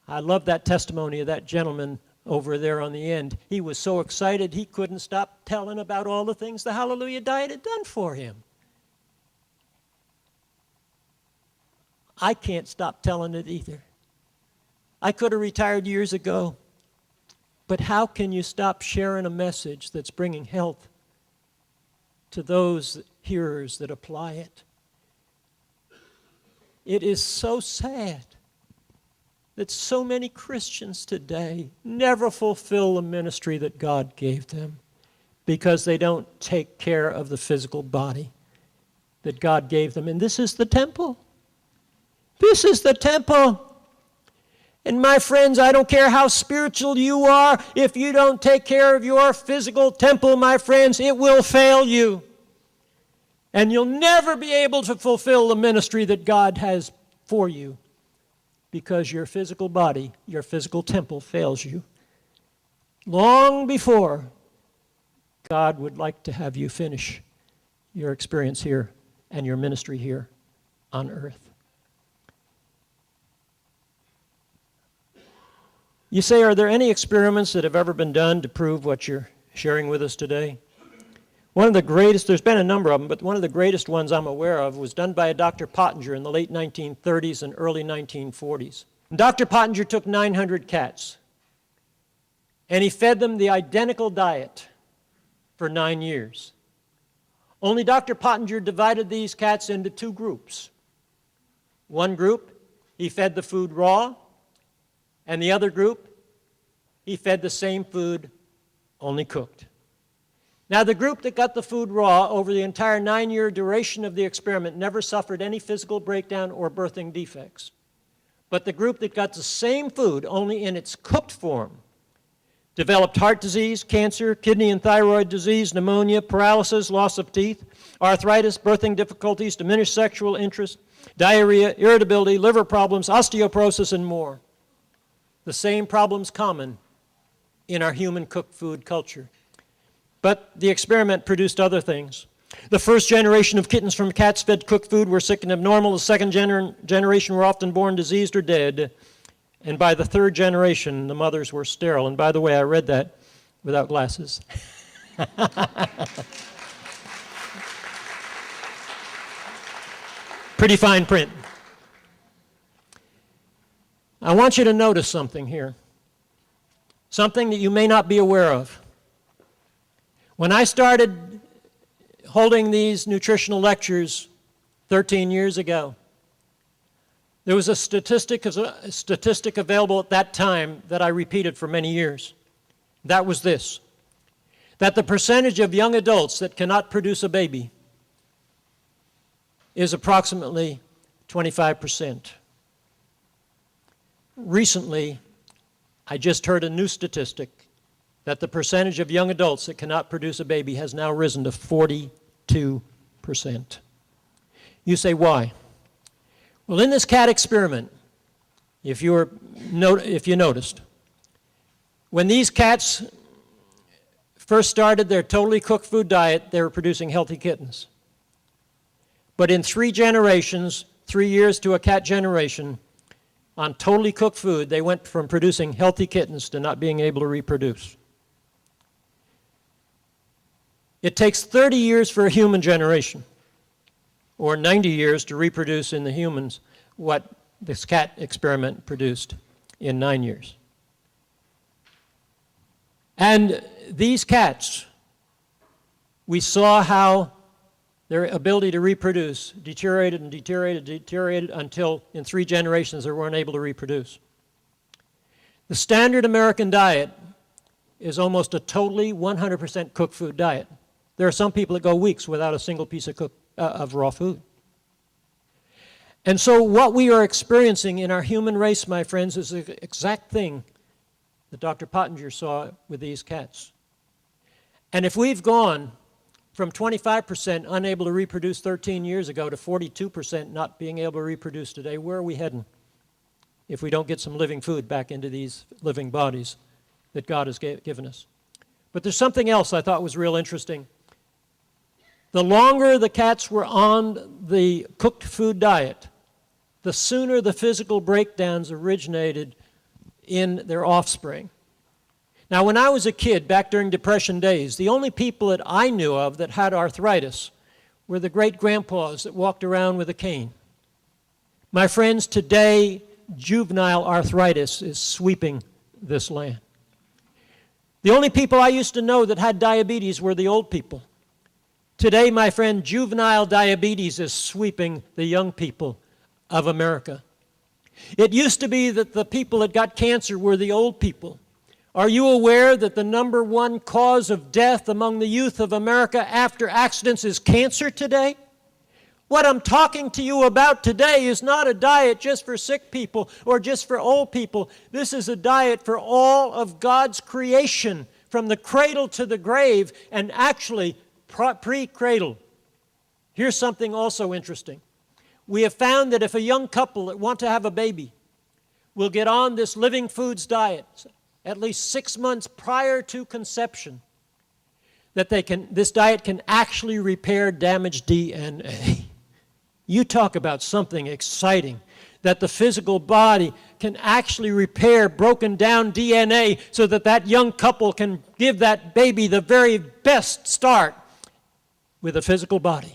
I love that testimony of that gentleman over there on the end. He was so excited he couldn't stop telling about all the things the Hallelujah Diet had done for him. I can't stop telling it either. I could have retired years ago, but how can you stop sharing a message that's bringing health to those hearers that apply it? It is so sad that so many Christians today never fulfill the ministry that God gave them because they don't take care of the physical body that God gave them. And this is the temple. This is the temple. And my friends, I don't care how spiritual you are, if you don't take care of your physical temple, my friends, it will fail you. And you'll never be able to fulfill the ministry that God has for you because your physical body, your physical temple fails you. Long before God would like to have you finish your experience here and your ministry here on earth. You say, are there any experiments that have ever been done to prove what you're sharing with us today? One of the greatest, there's been a number of them, but one of the greatest ones I'm aware of was done by a Dr. Pottenger in the late 1930s and early 1940s. And Dr. Pottenger took 900 cats, and he fed them the identical diet for 9 years. Only Dr. Pottenger divided these cats into two groups. One group, he fed the food raw, and the other group, he fed the same food, only cooked. Now, the group that got the food raw over the entire 9-year duration of the experiment never suffered any physical breakdown or birthing defects. But the group that got the same food, only in its cooked form, developed heart disease, cancer, kidney and thyroid disease, pneumonia, paralysis, loss of teeth, arthritis, birthing difficulties, diminished sexual interest, diarrhea, irritability, liver problems, osteoporosis, and more. The same problems common in our human cooked food culture. But the experiment produced other things. The first generation of kittens from cats fed cooked food were sick and abnormal. The second generation were often born diseased or dead. And by the third generation, the mothers were sterile. And by the way, I read that without glasses. Pretty fine print. I want you to notice something here. Something that you may not be aware of. When I started holding these nutritional lectures 13 years ago, there was a statistic available at that time that I repeated for many years. That was this, that the percentage of young adults that cannot produce a baby is approximately 25%. Recently, I just heard a new statistic that the percentage of young adults that cannot produce a baby has now risen to 42%. You say, why? Well, in this cat experiment, if you noticed, when these cats first started their totally cooked food diet, they were producing healthy kittens. But in 3 generations, 3 years to a cat generation, on totally cooked food, they went from producing healthy kittens to not being able to reproduce. It takes 30 years for a human generation, or 90 years to reproduce in the humans what this cat experiment produced in 9 years. And these cats, we saw how their ability to reproduce deteriorated and deteriorated, deteriorated until in 3 generations they weren't able to reproduce. The standard American diet is almost a totally 100% cooked food diet. There are some people that go weeks without a single piece of raw food. And so what we are experiencing in our human race, my friends, is the exact thing that Dr. Pottenger saw with these cats. And if we've gone from 25% unable to reproduce 13 years ago to 42% not being able to reproduce today, where are we heading if we don't get some living food back into these living bodies that God has given us? But there's something else I thought was real interesting. The longer the cats were on the cooked food diet, the sooner the physical breakdowns originated in their offspring. Now, when I was a kid, back during Depression days, the only people that I knew of that had arthritis were the great-grandpas that walked around with a cane. My friends, today, juvenile arthritis is sweeping this land. The only people I used to know that had diabetes were the old people. Today, my friend, juvenile diabetes is sweeping the young people of America. It used to be that the people that got cancer were the old people. Are you aware that the number one cause of death among the youth of America after accidents is cancer today? What I'm talking to you about today is not a diet just for sick people or just for old people. This is a diet for all of God's creation, from the cradle to the grave, and actually pre-cradle. Here's something also interesting. We have found that if a young couple that want to have a baby will get on this living foods diet at least 6 months prior to conception, that this diet can actually repair damaged DNA. You talk about something exciting, that the physical body can actually repair broken down DNA so that that young couple can give that baby the very best start with a physical body.